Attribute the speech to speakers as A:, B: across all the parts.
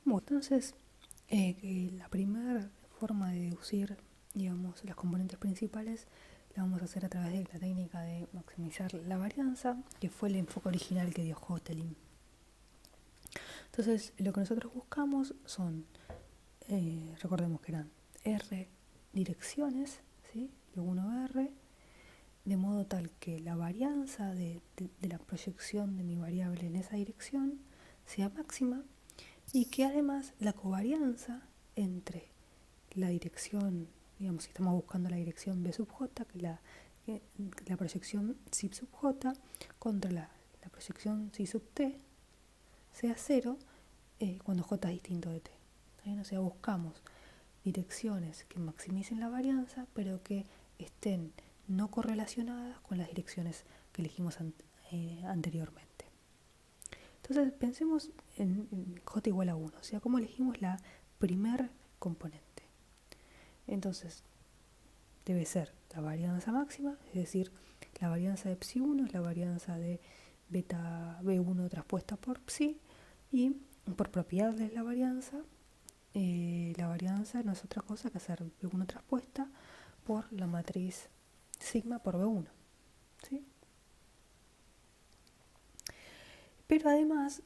A: Bueno, entonces, la primera forma de deducir, digamos, las componentes principales la vamos a hacer a través de la técnica de maximizar la varianza, que fue el enfoque original que dio Hotelling. Entonces, lo que nosotros buscamos son, recordemos que eran R direcciones, ¿sí? De 1R, de modo tal que la varianza de la proyección de mi variable en esa dirección sea máxima y que además la covarianza entre la dirección, digamos, si estamos buscando la dirección B sub j, la proyección psi sub j, contra la proyección psi sub t, sea cero cuando j es distinto de t. O sea, buscamos direcciones que maximicen la varianza, pero que estén no correlacionadas con las direcciones que elegimos anteriormente. Entonces pensemos en j igual a 1, o sea, cómo elegimos la primer componente. Entonces, debe ser la varianza máxima, es decir, la varianza de psi 1 es la varianza de beta B1 traspuesta por psi, y por propiedad de la varianza no es otra cosa que hacer B1 traspuesta por la matriz sigma por B1. ¿Sí? Pero además,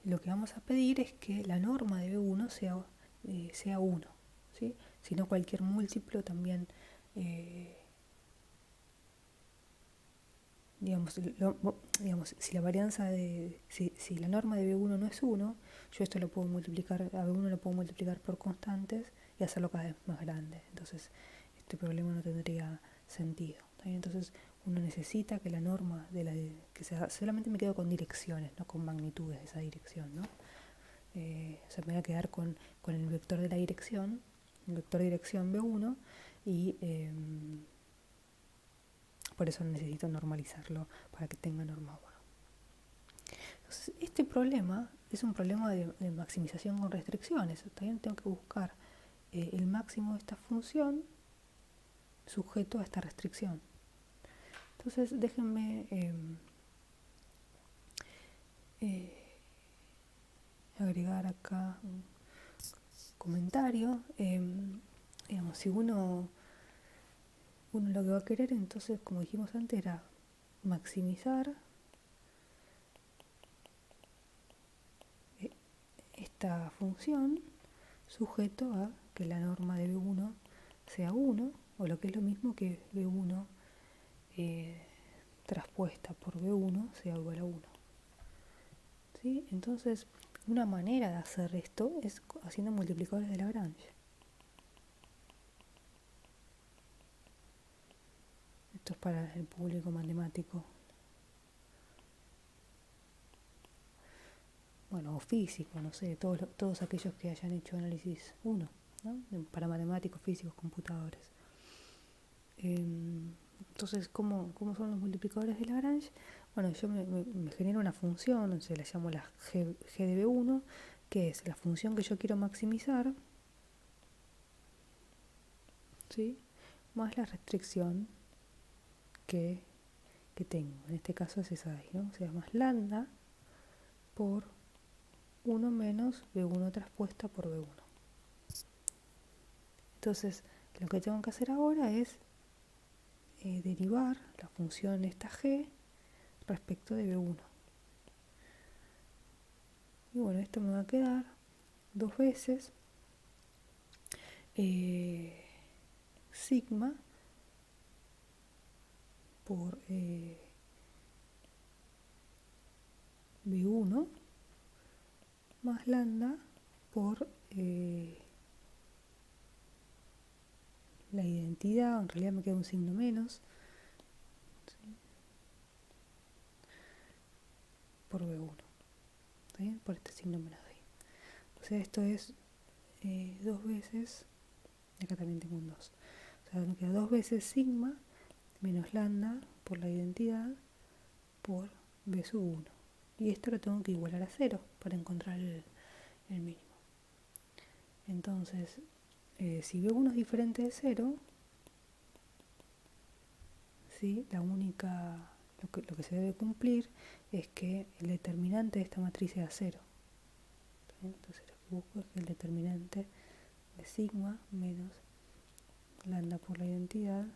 A: lo que vamos a pedir es que la norma de B1 sea 1. ¿Sí? Si no, cualquier múltiplo también, digamos, si la varianza si la norma de B1 no es 1, yo esto lo puedo multiplicar, a B1 lo puedo multiplicar por constantes y hacerlo cada vez más grande. Entonces, este problema no tendría sentido. Entonces, uno necesita que la norma que sea, solamente me quedo con direcciones, no con magnitudes de esa dirección, ¿no? O sea, me voy a quedar con el vector de la dirección, el vector de dirección B1, y por eso necesito normalizarlo para que tenga norma 1. Entonces, este problema es un problema de maximización con restricciones. También tengo que buscar el máximo de esta función sujeto a esta restricción. Entonces, déjenme agregar acá un comentario. Digamos, si uno lo que va a querer, entonces, como dijimos antes, era maximizar esta función sujeto a que la norma de B1 sea 1, o lo que es lo mismo que B1 traspuesta por B1 sea igual a 1. ¿Sí? Entonces, una manera de hacer esto es haciendo multiplicadores de Lagrange. Esto es para el público matemático. Bueno, o físico, no sé, todos aquellos que hayan hecho análisis 1, ¿no? Para matemáticos, físicos, computadores. Entonces, ¿cómo son los multiplicadores de Lagrange? Bueno, yo me genero una función, se la llamo la G de B1, que es la función que yo quiero maximizar, ¿sí? Más la restricción que tengo. En este caso es esa de ahí, ¿no? O sea, más lambda por 1 menos B1 traspuesta por B1. Entonces, lo que tengo que hacer ahora es derivar la función esta G respecto de B1. Y bueno, esto me va a quedar 2 veces sigma por B1 más lambda por la identidad, en realidad me queda un signo menos, ¿sí? Por B1, ¿está bien? Por este signo menos de ahí. O sea, esto es 2 veces, acá también tengo un 2. O sea, me queda 2 veces sigma menos lambda por la identidad por B sub 1. Y esto lo tengo que igualar a 0 para encontrar el mínimo. Entonces, si B1 es diferente de 0, ¿sí? Lo que se debe cumplir es que el determinante de esta matriz sea 0. Entonces lo que busco es que el determinante de sigma menos lambda por la identidad,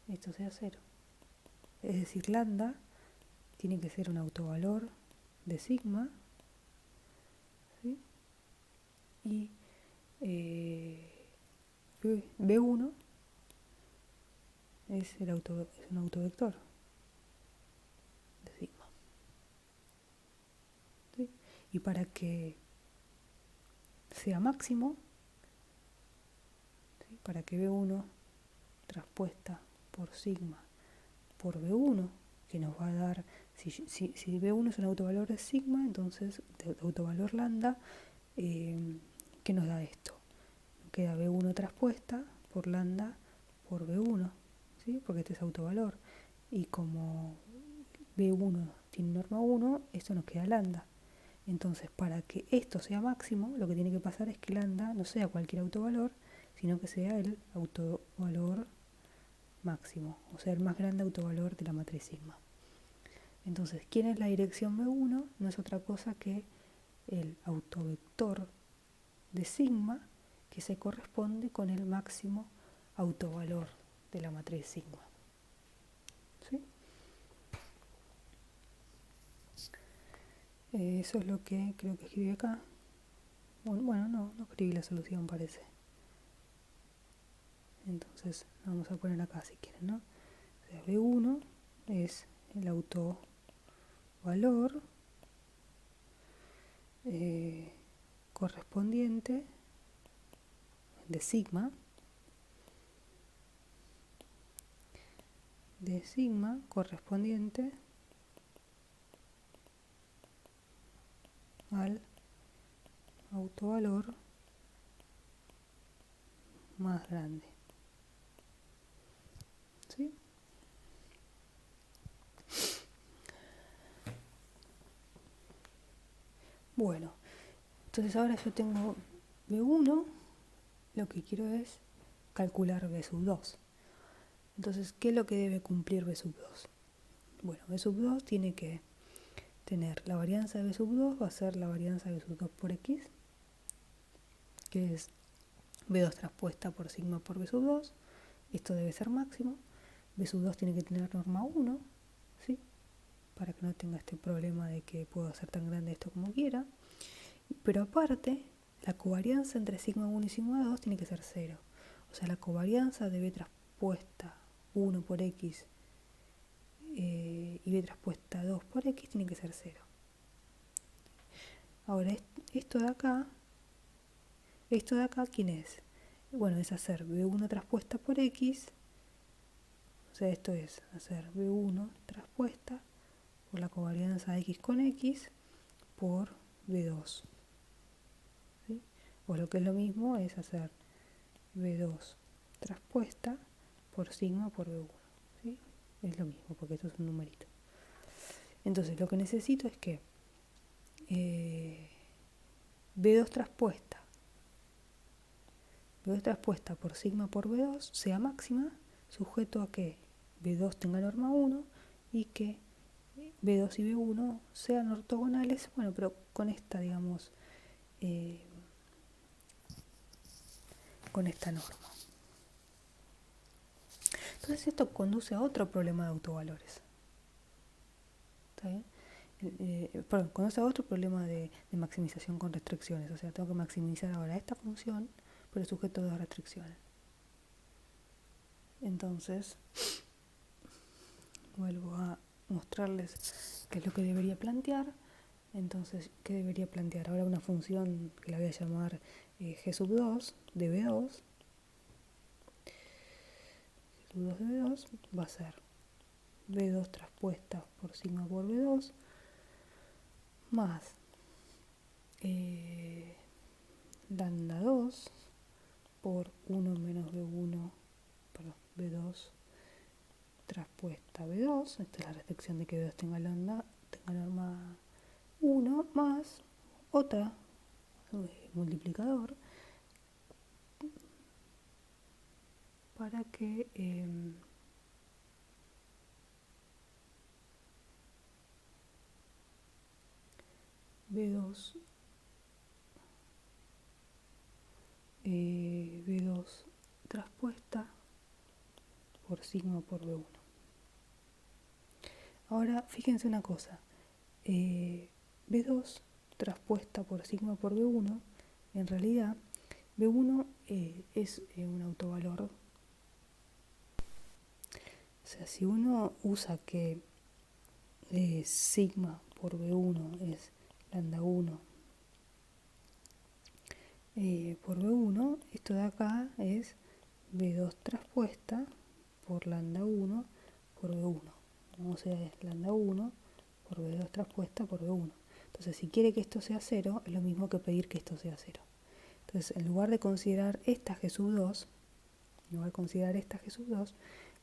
A: esto sea 0. Es decir, lambda tiene que ser un autovalor de sigma, ¿sí? Y B1 es un autovector de sigma, ¿sí? Y para que sea máximo, ¿sí? Para que B1 traspuesta por sigma por B1, que nos va a dar, si B1 es un autovalor de sigma, entonces de autovalor lambda, ¿qué nos da esto? Queda B1 traspuesta por lambda por B1, ¿sí? Porque este es autovalor. Y como B1 tiene norma 1, esto nos queda lambda. Entonces, para que esto sea máximo, lo que tiene que pasar es que lambda no sea cualquier autovalor, sino que sea el autovalor máximo, o sea, el más grande autovalor de la matriz sigma. Entonces, ¿quién es la dirección B1? No es otra cosa que el autovector de sigma que se corresponde con el máximo autovalor de la matriz sigma. ¿Sí? Eso es lo que creo que escribí acá. Bueno, no escribí la solución, parece. Entonces, vamos a poner acá si quieren, ¿no? O sea, B1 es el autovalor correspondiente de sigma correspondiente al autovalor más grande. ¿Sí? Bueno, entonces ahora yo tengo B1, lo que quiero es calcular B sub 2. Entonces, ¿qué es lo que debe cumplir B sub 2? Bueno, B sub 2 tiene que tener la varianza de B sub 2, va a ser la varianza de B sub 2 por X, que es B2 traspuesta por sigma por B sub 2. Esto debe ser máximo. B sub 2 tiene que tener norma 1, ¿sí? Para que no tenga este problema de que puedo hacer tan grande esto como quiera. Pero aparte, la covarianza entre sigma 1 y sigma 2 tiene que ser 0. O sea, la covarianza de B traspuesta 1 por X y B traspuesta 2 por X tiene que ser 0. Ahora, esto de acá, ¿quién es? Bueno, es hacer B1 traspuesta por X, o sea, esto es hacer B1 traspuesta por la covarianza X con X por B2. ¿Sí? O lo que es lo mismo es hacer B2 traspuesta por sigma por B1. ¿Sí? Es lo mismo porque esto es un numerito. Entonces lo que necesito es que B2 traspuesta por sigma por B2 sea máxima, sujeto a que B2 tenga norma 1 y que B2 y B1 sean ortogonales, bueno, pero con esta, digamos, con esta norma. Entonces esto conduce a otro problema de autovalores. ¿Está bien? Perdón, conduce a otro problema de maximización con restricciones. O sea, tengo que maximizar ahora esta función, pero sujeto a dos restricciones. Entonces, vuelvo a mostrarles qué es lo que debería plantear. Entonces, ¿qué debería plantear? Ahora una función que la voy a llamar G sub 2 de B2. G sub 2 de B2 va a ser B2 traspuesta por sigma por B2 más lambda 2 por 1 menos B1, perdón, B2 traspuesta B2. Esta es la restricción de que B2 tenga lambda, tenga norma 1 más otra multiplicador para que B2, B2 traspuesta por sigma por B1. Ahora, fíjense una cosa. B2 traspuesta por sigma por B1, en realidad B1 es un autovalor. O sea, si uno usa que sigma por B1 es lambda 1 por B1, esto de acá es B2 traspuesta por lambda 1 por B1. O sea, es lambda 1 por B2 traspuesta por B1. Entonces, si quiere que esto sea 0, es lo mismo que pedir que esto sea 0. Entonces, en lugar de considerar esta G sub 2,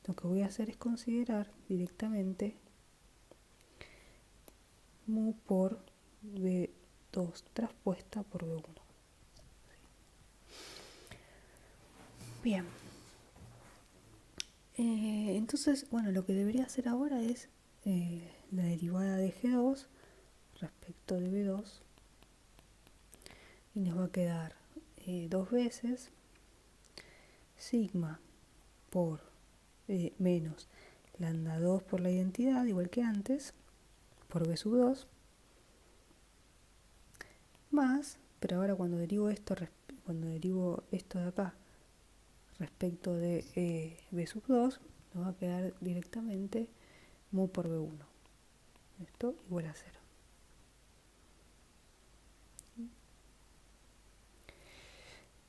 A: lo que voy a hacer es considerar directamente mu por B2 traspuesta por B1. Bien. Entonces, bueno, lo que debería hacer ahora es la derivada de G2 respecto de B2 y nos va a quedar 2 veces sigma por menos lambda 2 por la identidad, igual que antes, por B sub 2, más, pero ahora cuando derivo esto de acá respecto de B sub 2, nos va a quedar directamente mu por B1. Esto igual a 0.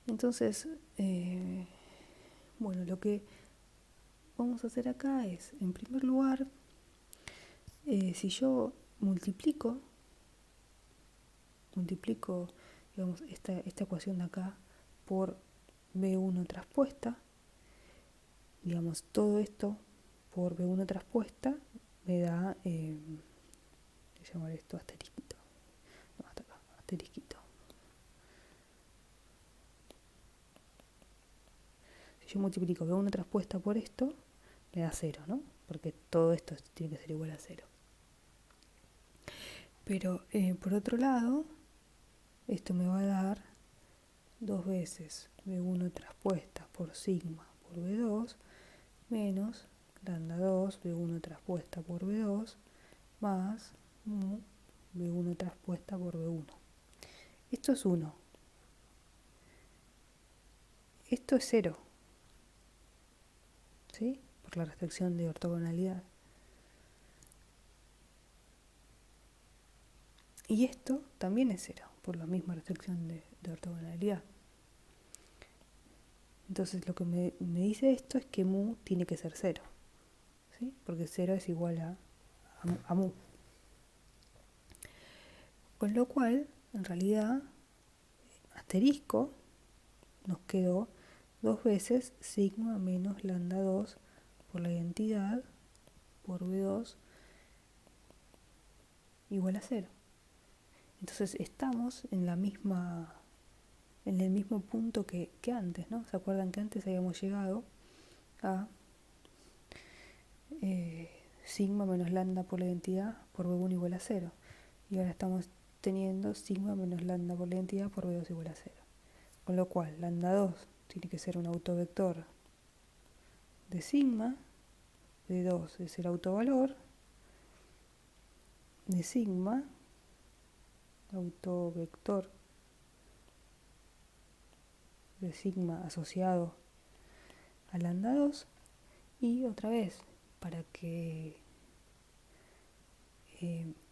A: Entonces, bueno, lo que vamos a hacer acá es, en primer lugar, si yo multiplico, digamos, esta ecuación de acá por B1 traspuesta, digamos, todo esto por B1 traspuesta me da, voy a llamar esto asterisquito, no, hasta acá, asterisquito. Si yo multiplico B1 traspuesta por esto, me da 0, ¿no? Porque todo esto tiene que ser igual a 0. Pero por otro lado, esto me va a dar 2 veces B1 traspuesta por sigma por B2 menos lambda 2 B1 traspuesta por B2 más mu B1 traspuesta por B1. Esto es 1. Esto es 0. ¿Sí? Por la restricción de ortogonalidad. Y esto también es 0, por la misma restricción de ortogonalidad. Entonces lo que me dice esto es que mu tiene que ser 0. ¿Sí? Porque 0 es igual a mu. Con lo cual, en realidad, asterisco, nos quedó 2 veces sigma menos lambda 2 por la identidad por B2 igual a 0. Entonces estamos en el mismo punto que antes, ¿no? ¿Se acuerdan que antes habíamos llegado a sigma menos lambda por la identidad por B1 igual a 0? Y ahora estamos teniendo sigma menos lambda por la identidad por B2 igual a 0. Con lo cual, lambda 2 tiene que ser un autovector de sigma, B2 es el autovalor de sigma, autovector de sigma asociado a lambda 2, y otra vez, para que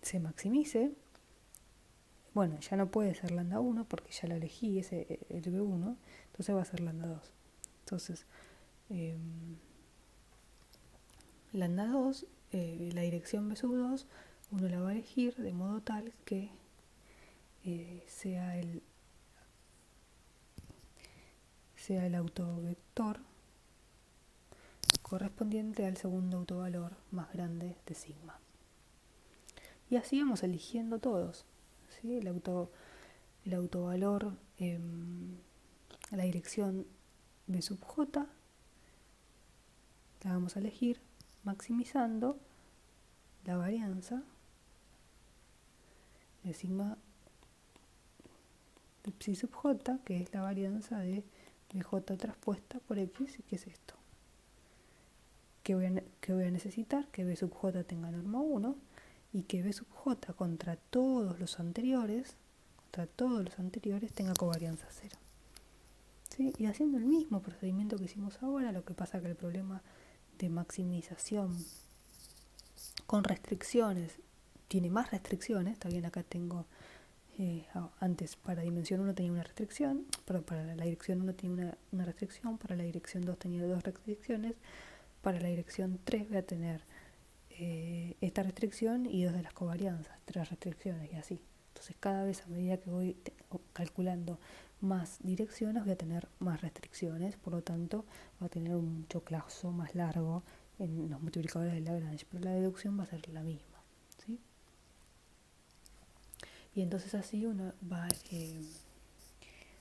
A: se maximice, bueno, ya no puede ser lambda 1 porque ya lo elegí, es el B1, entonces va a ser lambda 2. Entonces, lambda 2, la dirección B sub 2, uno la va a elegir de modo tal que sea el autovector correspondiente al segundo autovalor más grande de sigma. Y así vamos eligiendo todos, ¿sí? El autovalor, la dirección B sub j, la vamos a elegir maximizando la varianza de sigma psi sub j, que es la varianza de bj traspuesta por x, que es esto. Que voy a necesitar que b sub j tenga norma 1 y que b sub j contra todos los anteriores tenga covarianza 0. ¿Sí? Y haciendo el mismo procedimiento que hicimos ahora, lo que pasa que el problema de maximización con restricciones tiene más restricciones. Está bien, acá tengo antes para dimensión 1 tenía una restricción, perdón, para la dirección 1 tenía una restricción, para la dirección 2 tenía 2 restricciones, para la dirección 3 voy a tener esta restricción y 2 de las covarianzas, 3 restricciones y así. Entonces cada vez a medida que voy calculando más direcciones voy a tener más restricciones, por lo tanto va a tener un choclazo más largo en los multiplicadores de Lagrange, pero la deducción va a ser la misma, ¿sí? Y entonces así uno va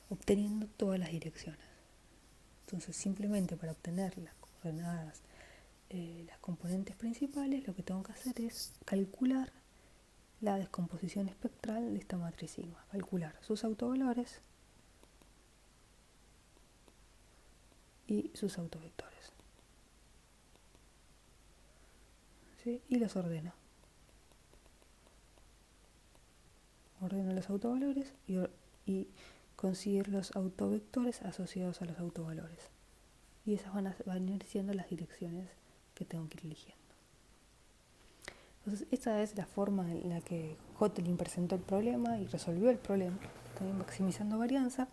A: obteniendo todas las direcciones. Entonces simplemente para obtener las coordenadas, las componentes principales, lo que tengo que hacer es calcular la descomposición espectral de esta matriz sigma, calcular sus autovalores y sus autovectores, ¿sí? Y los ordeno los autovalores y conseguir los autovectores asociados a los autovalores, y esas van a ir siendo las direcciones que tengo que ir eligiendo. Entonces esta es la forma en la que Hotelling presentó el problema y resolvió el problema, también maximizando varianza.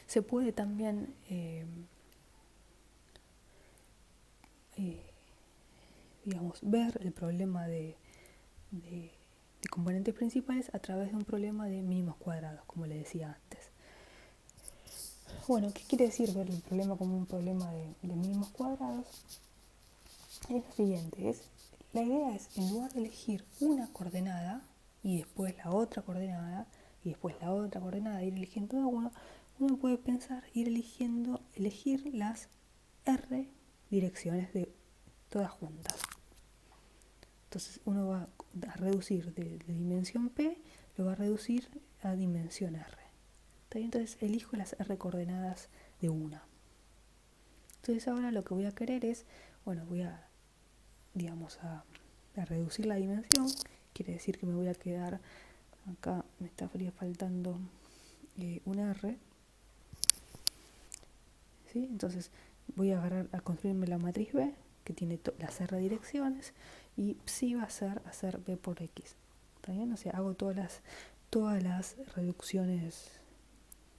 A: Se puede también ver el problema de componentes principales a través de un problema de mínimos cuadrados, como le decía antes. Bueno, ¿qué quiere decir ver el problema como un problema de mínimos cuadrados? Es lo siguiente, la idea es, en lugar de elegir una coordenada y después la otra coordenada y después la otra coordenada, ir eligiendo cada uno puede pensar elegir las R direcciones de todas juntas. Entonces uno va a reducir de dimensión P, lo va a reducir a dimensión R. Entonces elijo las R coordenadas de una. Entonces ahora lo que voy a querer es, voy a reducir la dimensión. Quiere decir que me voy a quedar, acá me estaría faltando una R. ¿Sí? Entonces voy a construirme la matriz B, que tiene las R direcciones, y psi va a ser hacer B por X. ¿Está bien? O sea, hago todas las reducciones,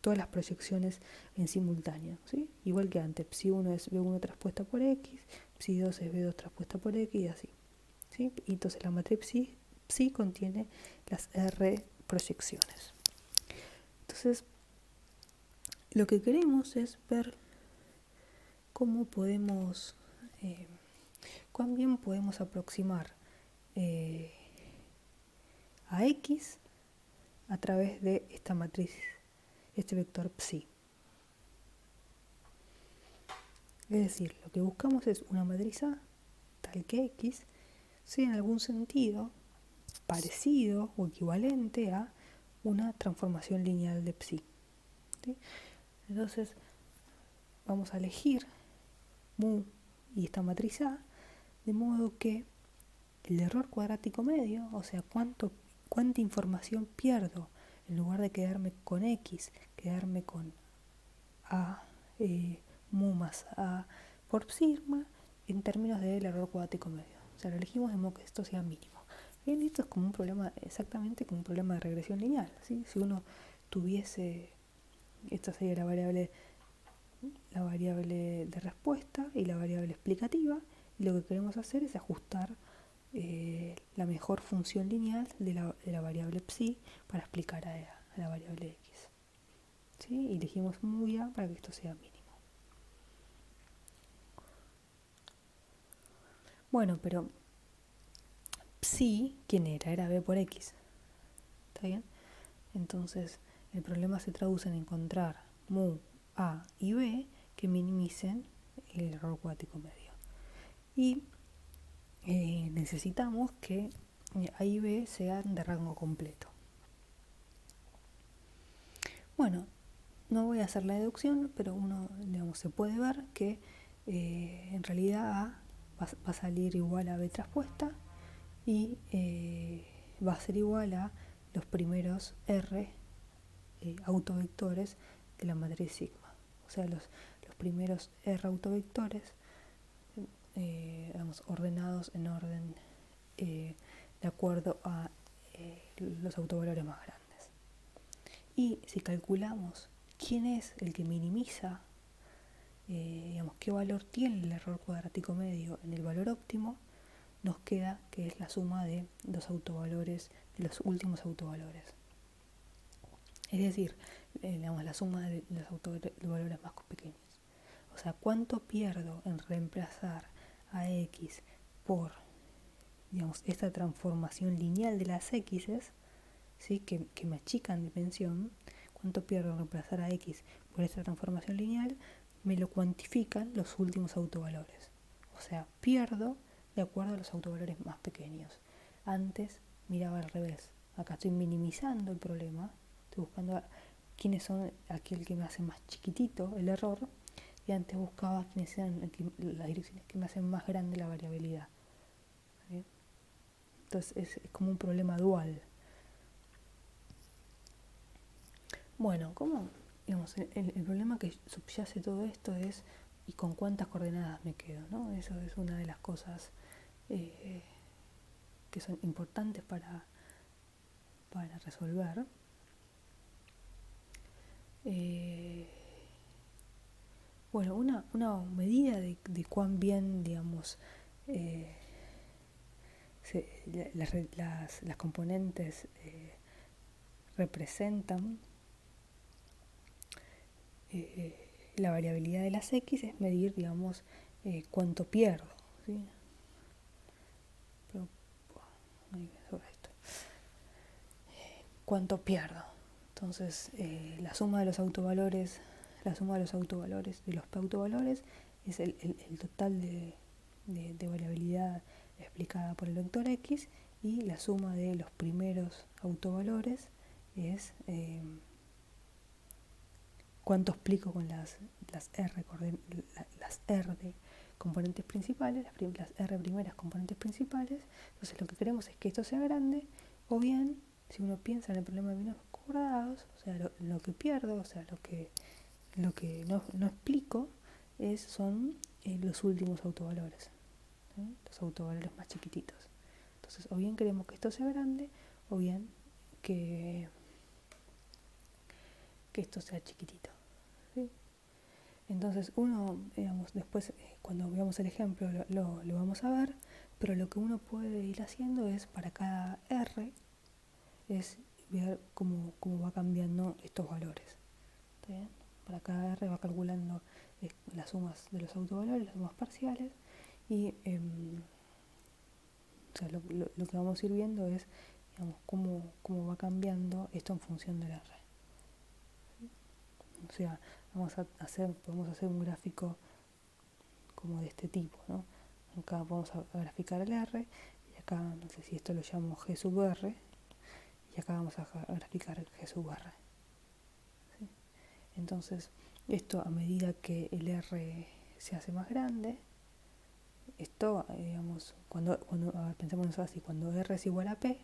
A: todas las proyecciones en simultáneo, ¿sí? Igual que antes, psi 1 es B1 traspuesta por X, psi 2 es B2 traspuesta por X y así, ¿sí? Y entonces la matriz psi contiene las R proyecciones. Entonces, lo que queremos es ver cómo podemos, cuán bien podemos aproximar a X a través de esta matriz, este vector psi. Es decir, lo que buscamos es una matriz A tal que X sea en algún sentido parecido o equivalente a una transformación lineal de psi, ¿sí? Entonces vamos a elegir mu y esta matriz A de modo que el error cuadrático medio, o sea, cuánta información pierdo en lugar de quedarme con X, quedarme con A mu más A por sigma en términos del error cuadrático medio. O sea, lo elegimos de modo que esto sea mínimo. Bien, esto es como un problema, exactamente como un problema de regresión lineal, ¿sí? Si uno tuviese, esta sería la variable de respuesta y la variable explicativa, y lo que queremos hacer es ajustar la mejor función lineal de la variable psi para explicar a la variable x, ¿sí? Y elegimos muy A para que esto sea mínimo. Bueno, pero psi, ¿quién era? Era B por X. ¿Está bien? Entonces, el problema se traduce en encontrar mu, A y B que minimicen el error cuadrático medio. Y necesitamos que A y B sean de rango completo. Bueno, no voy a hacer la deducción, pero uno, digamos, se puede ver que en realidad A va a salir igual a B traspuesta y va a ser igual a los primeros R autovectores de la matriz sigma. O sea, los primeros R autovectores digamos, ordenados en orden de acuerdo a los autovalores más grandes. Y si calculamos quién es el que minimiza, digamos, qué valor tiene el error cuadrático medio en el valor óptimo, nos queda que es la suma de los autovalores, de los últimos autovalores. Es decir, digamos, la suma de los autovalores más pequeños. O sea, ¿cuánto pierdo en reemplazar a X por, digamos, esta transformación lineal de las X's, ¿sí? que me achican dimensión? ¿Cuánto pierdo en reemplazar a X por esta transformación lineal? Me lo cuantifican los últimos autovalores. O sea, pierdo de acuerdo a los autovalores más pequeños. Antes miraba al revés. Acá estoy minimizando el problema. Estoy buscando quiénes son aquel que me hace más chiquitito el error. Y antes buscaba quiénes sean las direcciones que me hacen más grande la variabilidad. ¿Sí? Entonces es como un problema dual. Bueno, ¿cómo? Digamos, el problema que subyace todo esto es ¿y con cuántas coordenadas me quedo? ¿No? Eso es una de las cosas que son importantes para resolver. Bueno, una medida de cuán bien, digamos, las componentes representan la variabilidad de las X es medir, digamos, cuánto pierdo, ¿sí? Pero, sobre esto. ¿Cuánto pierdo? Entonces, la suma de los autovalores de los P autovalores es el total de variabilidad explicada por el vector X, y la suma de los primeros autovalores es cuánto explico con las R de componentes principales, las R primeras componentes principales. Entonces lo que queremos es que esto sea grande, o bien, si uno piensa en el problema de binomios cuadrados, o sea, lo que pierdo, o sea, lo que no explico son los últimos autovalores, ¿sí? Los autovalores más chiquititos. Entonces, o bien queremos que esto sea grande, o bien que esto sea chiquitito, ¿sí? Entonces uno, digamos, después cuando veamos el ejemplo lo vamos a ver, pero lo que uno puede ir haciendo es para cada R, es ver cómo va cambiando estos valores. ¿Está bien? Para cada R va calculando las sumas de los autovalores, las sumas parciales, y o sea, lo que vamos a ir viendo es, digamos, cómo va cambiando esto en función del R. O sea, podemos hacer un gráfico como de este tipo, ¿no? Acá vamos a graficar el R, y acá, no sé si esto lo llamo G sub R, y acá vamos a graficar el G sub R. ¿Sí? Entonces, esto a medida que el R se hace más grande, esto, digamos, cuando a ver, pensemos así, cuando R es igual a P,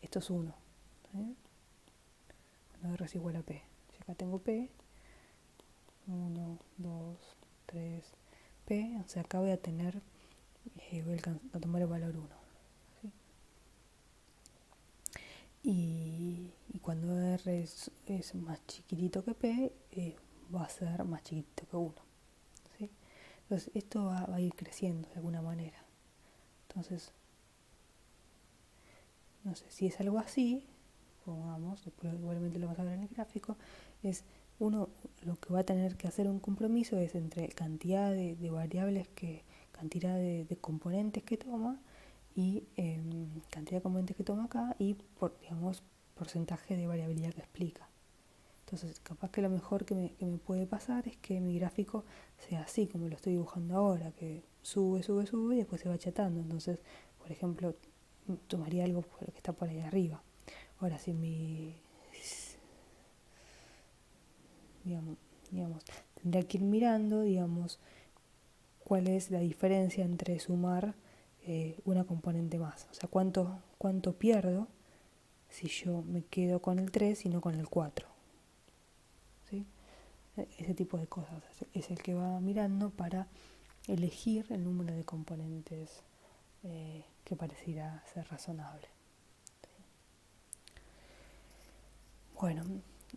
A: esto es 1. ¿Sí? Cuando R es igual a P. Si acá tengo P, 1, 2, 3, P, o sea, acá voy a tener, voy a tomar el valor 1. ¿Sí? Y cuando R es más chiquitito que P, va a ser más chiquitito que 1. ¿Sí? Entonces esto va a ir creciendo de alguna manera. Entonces, no sé, si es algo así, pongamos, después igualmente lo vamos a ver en el gráfico, es uno lo que va a tener que hacer un compromiso es entre cantidad de variables, cantidad de componentes que toma, y cantidad de componentes que toma acá, y digamos, porcentaje de variabilidad que explica. Entonces, capaz que lo mejor que me puede pasar es que mi gráfico sea así, como lo estoy dibujando ahora, que sube y después se va achatando. Entonces, por ejemplo, tomaría algo que está por ahí arriba. Ahora, si digamos, tendría que ir mirando, digamos, cuál es la diferencia entre sumar una componente más. O sea, cuánto pierdo si yo me quedo con el 3 y no con el 4. ¿Sí? Ese tipo de cosas es el que va mirando para elegir el número de componentes que pareciera ser razonable. Bueno,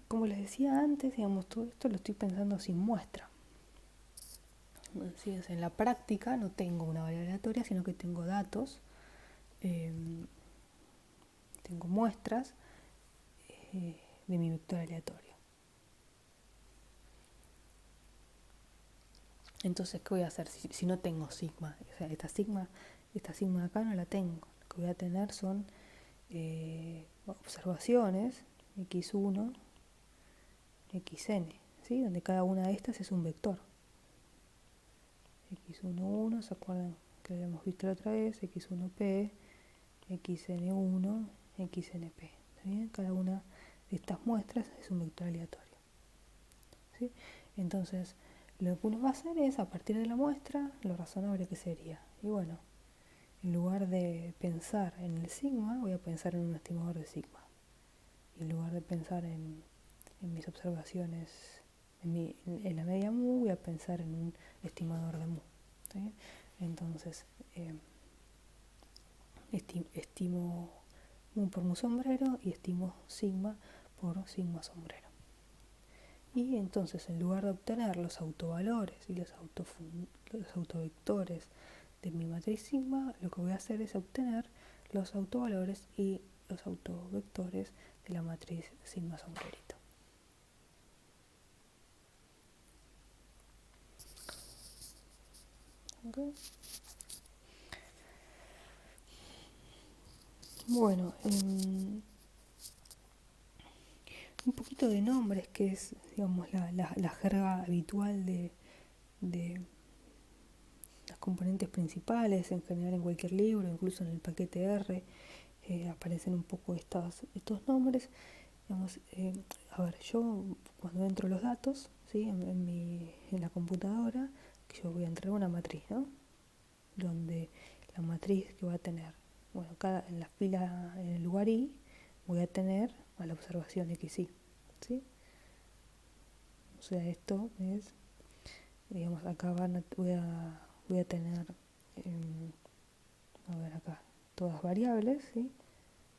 A: como les decía antes, digamos, todo esto lo estoy pensando sin muestra. ¿Sí? En la práctica no tengo una variable aleatoria, sino que tengo datos, tengo muestras de mi vector aleatorio. Entonces, ¿qué voy a hacer si no tengo sigma? O sea, esta sigma de acá no la tengo. Lo que voy a tener son observaciones, x1, xn, ¿sí? Donde cada una de estas es un vector. x11, ¿se acuerdan que lo habíamos visto la otra vez? x1p, xn1, xnp. ¿Está bien? Cada una de estas muestras es un vector aleatorio. ¿Sí? Entonces, lo que uno va a hacer es, a partir de la muestra, lo razonable que sería. Y bueno, en lugar de pensar en el sigma, voy a pensar en un estimador de sigma. Y en lugar de pensar en mis observaciones, en la media mu, voy a pensar en un estimador de mu. ¿Sí? Entonces, estimo mu por mu sombrero y estimo sigma por sigma sombrero. Y entonces, en lugar de obtener los autovalores y los autovectores de mi matriz sigma, lo que voy a hacer es obtener los autovalores y los autovectores de la matriz sigma sombrerito. ¿Okay? Bueno, un poquito de nombres, que es, digamos, la jerga habitual de las componentes principales, en general en cualquier libro, incluso en el paquete R, aparecen un poco estos nombres. Digamos, a ver, yo cuando entro los datos, ¿sí? en la computadora, que yo voy a entrar una matriz, ¿no? Donde la matriz que va a tener, bueno, en la fila, en el lugar I, voy a tener a la observación XY, ¿sí? O sea, esto es, digamos, acá voy a tener, a ver acá, todas variables, ¿sí?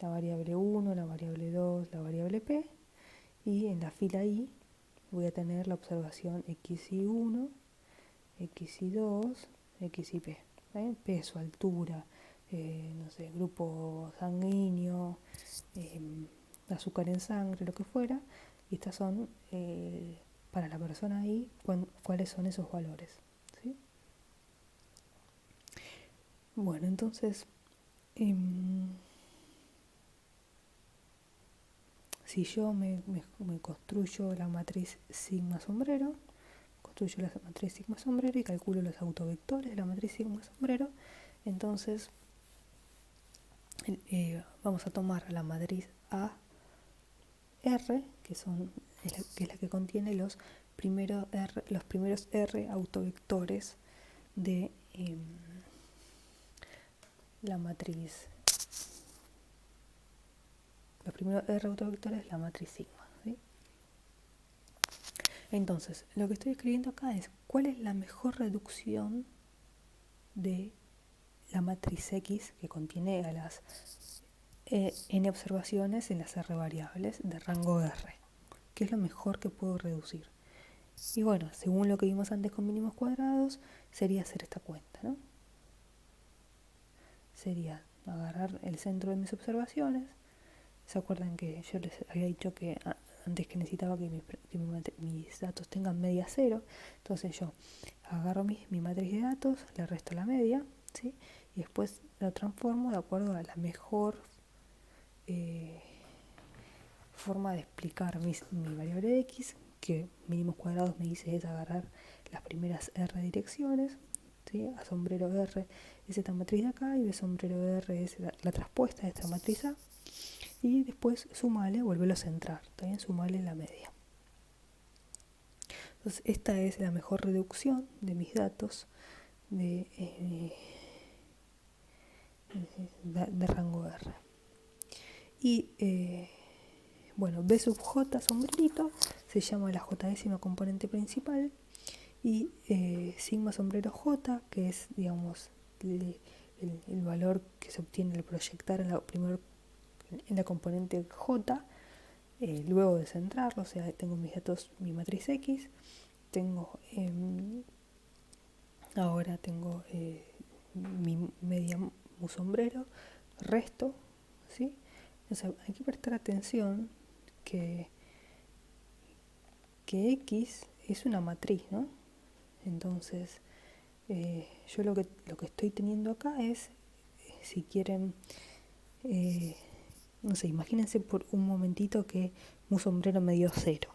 A: La variable 1, la variable 2, la variable p, y en la fila I voy a tener la observación xy1, xy2, xyp. Peso, altura, no sé, grupo sanguíneo, azúcar en sangre, lo que fuera. Y estas son, para la persona I, cuáles son esos valores. ¿Sí? Bueno, entonces, si yo me construyo la matriz sigma sombrero, construyo la matriz sigma sombrero y calculo los autovectores de la matriz sigma sombrero, entonces vamos a tomar la matriz A R, que es la que contiene los primeros R autovectores de la matriz. Los primeros R autovectores de la matriz sigma. ¿Sí? Entonces, lo que estoy escribiendo acá es cuál es la mejor reducción de la matriz X que contiene a las n observaciones en las R variables de rango R. ¿Qué es lo mejor que puedo reducir? Y bueno, según lo que vimos antes con mínimos cuadrados, sería hacer esta cuenta, ¿no? Sería agarrar el centro de mis observaciones. ¿Se acuerdan que yo les había dicho que antes que necesitaba que mis datos tengan media cero? Entonces yo agarro mi matriz de datos, le resto la media, ¿sí? Y después lo transformo de acuerdo a la mejor forma de explicar mi variable de x, que mínimos cuadrados me dice es agarrar las primeras R direcciones, ¿sí? A sombrero R es esta matriz de acá y B sombrero R es la traspuesta de esta matriz A, y después sumale, volverlo a centrar, también sumale la media. Entonces esta es la mejor reducción de mis datos de rango R. Y bueno, B sub J sombrerito se llama la j-décima componente principal, y sigma sombrero J, que es, digamos, el valor que se obtiene al proyectar en la componente J, luego de centrarlo. O sea, tengo mis datos, mi matriz X, tengo ahora tengo mi media mu sombrero, resto, ¿sí? O sea, hay que prestar atención que X es una matriz, ¿no? Entonces, yo lo que estoy teniendo acá es, si quieren, no sé, imagínense por un momentito que mu sombrero me dio 0,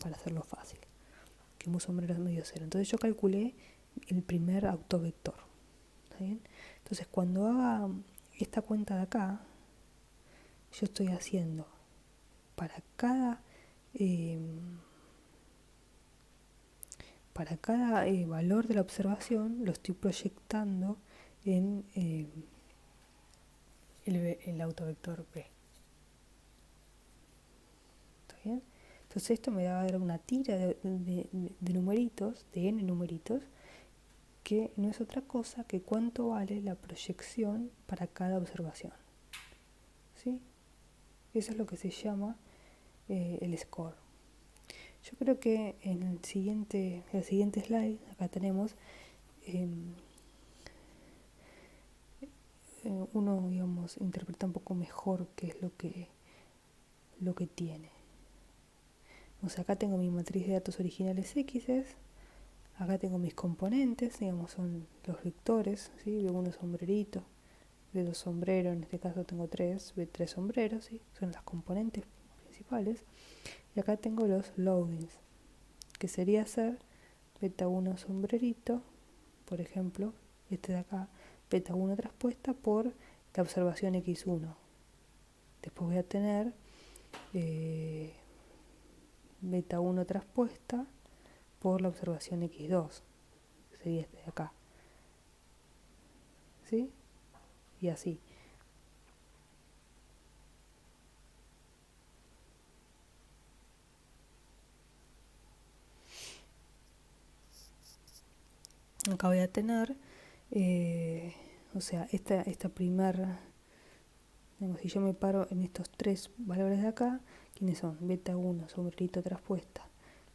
A: para hacerlo fácil, que mu sombrero me dio 0. Entonces yo calculé el primer autovector, ¿está bien? Entonces cuando haga esta cuenta de acá, yo estoy haciendo para cada valor de la observación, lo estoy proyectando en el autovector B. ¿Está bien? Entonces esto me va a dar una tira de numeritos, de n numeritos, que no es otra cosa que cuánto vale la proyección para cada observación. ¿Sí? Eso es lo que se llama el score. Yo creo que en el siguiente slide, acá tenemos uno, digamos, interpreta un poco mejor qué es lo que tiene. O sea, acá tengo mi matriz de datos originales X, acá tengo mis componentes, digamos, son los vectores, ¿sí? B1 sombrerito, B2 sombrero, en este caso tengo 3, B3 sombreros, ¿sí? Son las componentes principales. Y acá tengo los loadings, que sería ser beta 1 sombrerito, por ejemplo, este de acá, beta 1 traspuesta por la observación X1. Después voy a tener beta 1 traspuesta por la observación X2, que sería este de acá. ¿Sí? Y así. Acá voy a tener, o sea, esta primera, si yo me paro en estos tres valores de acá, ¿quiénes son? Beta 1, sombrerito traspuesta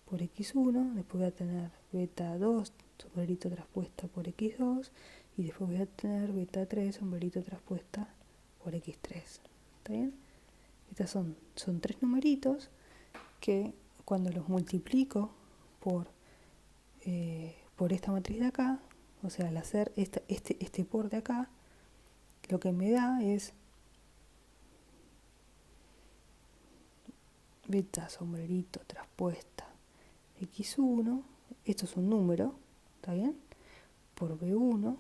A: por X1, después voy a tener beta 2, sombrerito traspuesta por X2, y después voy a tener beta 3, sombrerito traspuesta por X3. ¿Está bien? Estos son tres numeritos que cuando los multiplico por esta matriz de acá, o sea, al hacer este por de acá, lo que me da es beta sombrerito traspuesta X1, esto es un número, ¿está bien? Por B1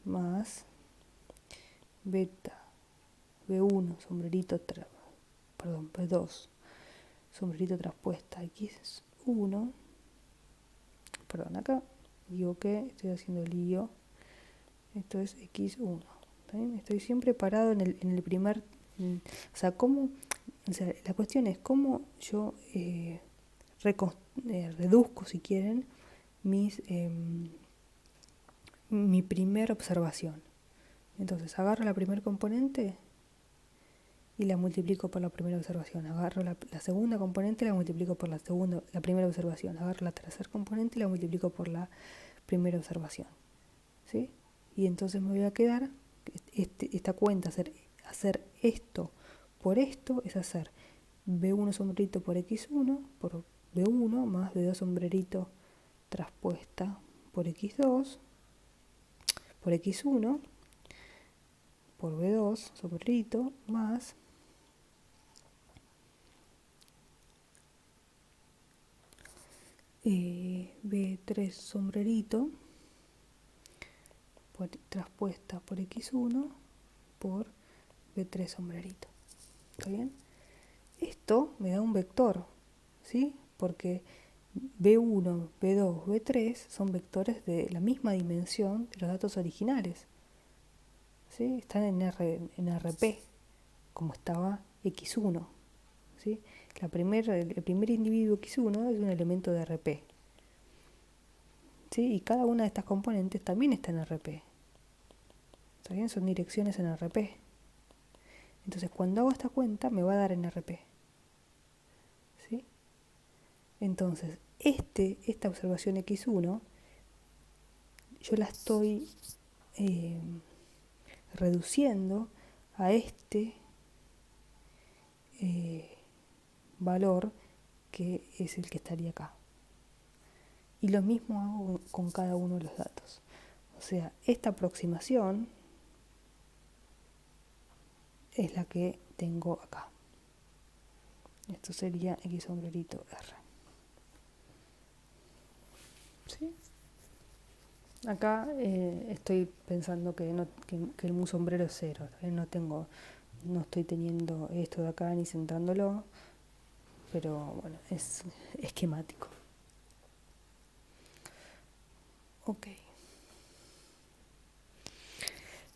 A: más beta B1 sombrerito B2 sombrerito traspuesta X1, perdón, acá me equivoqué, estoy haciendo lío, esto es X1, ¿está bien? Estoy siempre parado en el primer, o sea, la cuestión es cómo yo reduzco, si quieren, mi primera observación. Entonces agarro la primera componente y la multiplico por la primera observación. Agarro la segunda componente y la multiplico por la primera observación. Agarro la tercera componente y la multiplico por la primera observación. ¿Sí? Y entonces me voy a quedar, esta cuenta, hacer esto por esto, es hacer B1 sombrerito por X1 por B1 más B2 sombrerito traspuesta por X2 por X1 por B2 sombrerito más B3 sombrerito traspuesta por X1 por B3 sombrerito. ¿Está bien? Esto me da un vector, ¿sí? porque B1, B2, B3 son vectores de la misma dimensión de los datos originales, ¿sí? Están en RP, como estaba X1, ¿sí? El primer individuo X1 es un elemento de RP, ¿sí? Y cada una de estas componentes también está en RP. ¿Está bien? Son direcciones en RP. Entonces, cuando hago esta cuenta, me va a dar en RP, ¿sí? Entonces, esta observación X1, yo la estoy reduciendo a este valor que es el que estaría acá. Y lo mismo hago con cada uno de los datos. O sea, esta aproximación es la que tengo acá. Esto sería X sombrerito R. ¿Sí? Acá estoy pensando que el mu sombrero es 0. No estoy teniendo esto de acá ni centrándolo, pero bueno, es esquemático. Ok.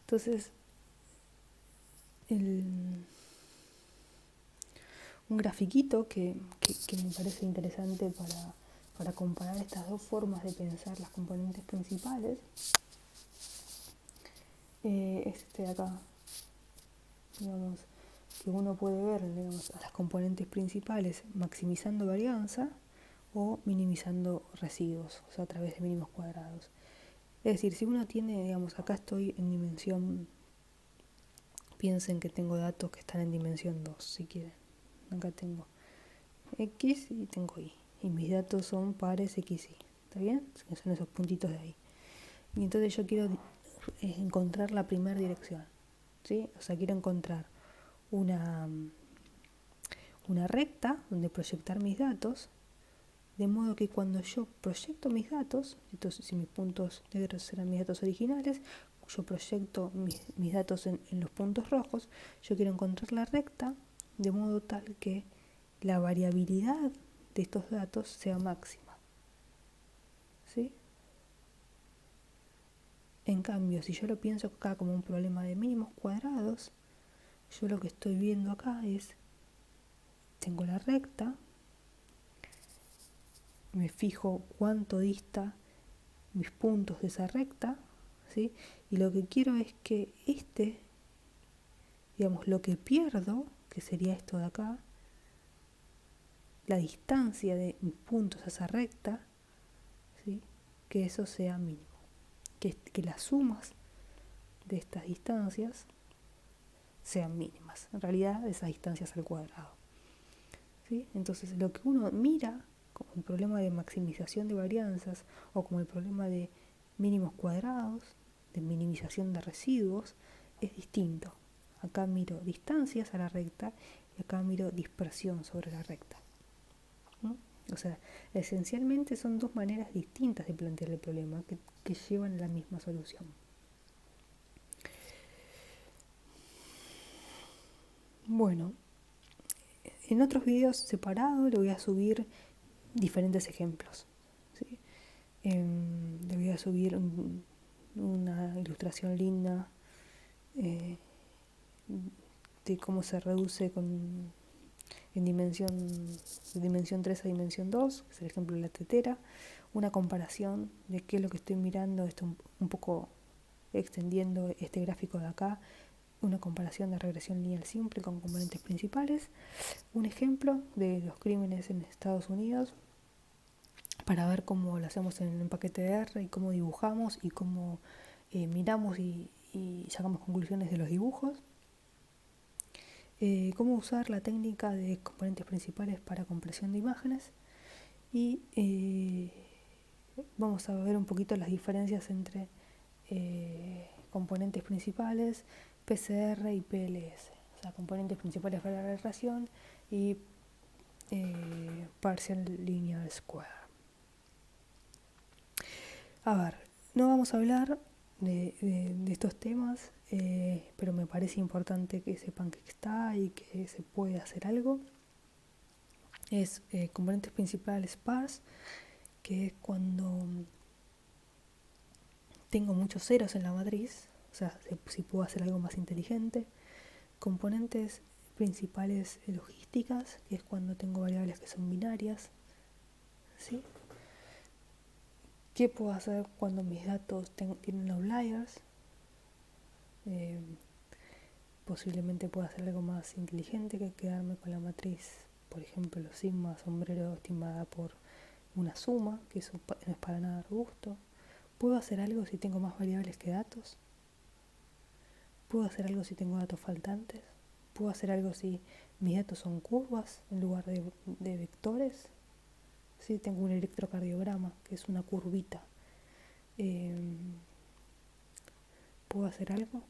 A: Entonces, un grafiquito que me parece interesante para comparar estas dos formas de pensar las componentes principales es este de acá, digamos, que uno puede ver, digamos, a las componentes principales maximizando varianza o minimizando residuos, o sea, a través de mínimos cuadrados. Es decir, si uno tiene, digamos, acá estoy en dimensión, piensen que tengo datos que están en dimensión 2, si quieren. Acá tengo X y tengo Y. Y mis datos son pares X, Y. ¿Está bien? Son esos puntitos de ahí. Y entonces yo quiero encontrar la primera dirección, ¿sí? O sea, quiero encontrar una recta donde proyectar mis datos, de modo que cuando yo proyecto mis datos, entonces si mis puntos negros eran mis datos originales, yo proyecto mis datos en los puntos rojos, yo quiero encontrar la recta de modo tal que la variabilidad de estos datos sea máxima, ¿sí? En cambio, si yo lo pienso acá como un problema de mínimos cuadrados, yo lo que estoy viendo acá es, tengo la recta, me fijo cuánto dista mis puntos de esa recta, ¿sí? Y lo que quiero es que digamos, lo que pierdo, que sería esto de acá, la distancia de mis puntos a esa recta, ¿sí? Que eso sea mínimo. Que las sumas de estas distancias sean mínimas. En realidad, esas distancias al cuadrado, ¿sí? Entonces, lo que uno mira como el problema de maximización de varianzas o como el problema de mínimos cuadrados, de minimización de residuos, es distinto. Acá miro distancias a la recta y acá miro dispersión sobre la recta, ¿no? O sea, esencialmente son dos maneras distintas de plantear el problema que llevan a la misma solución. Bueno, en otros videos separados le voy a subir diferentes ejemplos, ¿sí? Le voy a subir una ilustración linda de cómo se reduce de dimensión 3 a dimensión 2, que es el ejemplo de la tetera, una comparación de qué es lo que estoy mirando, esto un poco extendiendo este gráfico de acá, una comparación de regresión lineal simple con componentes principales, un ejemplo de los crímenes en Estados Unidos, para ver cómo lo hacemos en un paquete de R y cómo dibujamos y cómo miramos y sacamos conclusiones de los dibujos. Cómo usar la técnica de componentes principales para compresión de imágenes y vamos a ver un poquito las diferencias entre componentes principales, PCR y PLS, o sea, componentes principales para la regresión y partial linear square. A ver, no vamos a hablar de estos temas, pero me parece importante que sepan que está y que se puede hacer algo. es componentes principales sparse, que es cuando tengo muchos ceros en la matriz, o sea, si puedo hacer algo más inteligente. Componentes principales logísticas, que es cuando tengo variables que son binarias, ¿sí? ¿Qué puedo hacer cuando mis datos tienen outliers? Eh, Posiblemente pueda hacer algo más inteligente que quedarme con la matriz, por ejemplo, sigma sombrero estimada por una suma, que eso no es para nada robusto. ¿Puedo hacer algo si tengo más variables que datos? ¿Puedo hacer algo si tengo datos faltantes? ¿Puedo hacer algo si mis datos son curvas en lugar de vectores? Si tengo un electrocardiograma, que es una curvita. ¿Puedo hacer algo?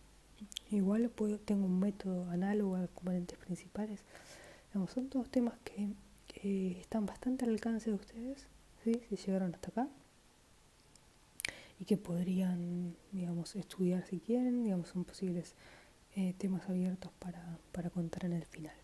A: Igual tengo un método análogo a los componentes principales. Digamos, son todos temas que están bastante al alcance de ustedes, ¿sí? Si llegaron hasta acá, y que podrían, digamos, estudiar si quieren. Digamos, son posibles temas abiertos para contar en el final.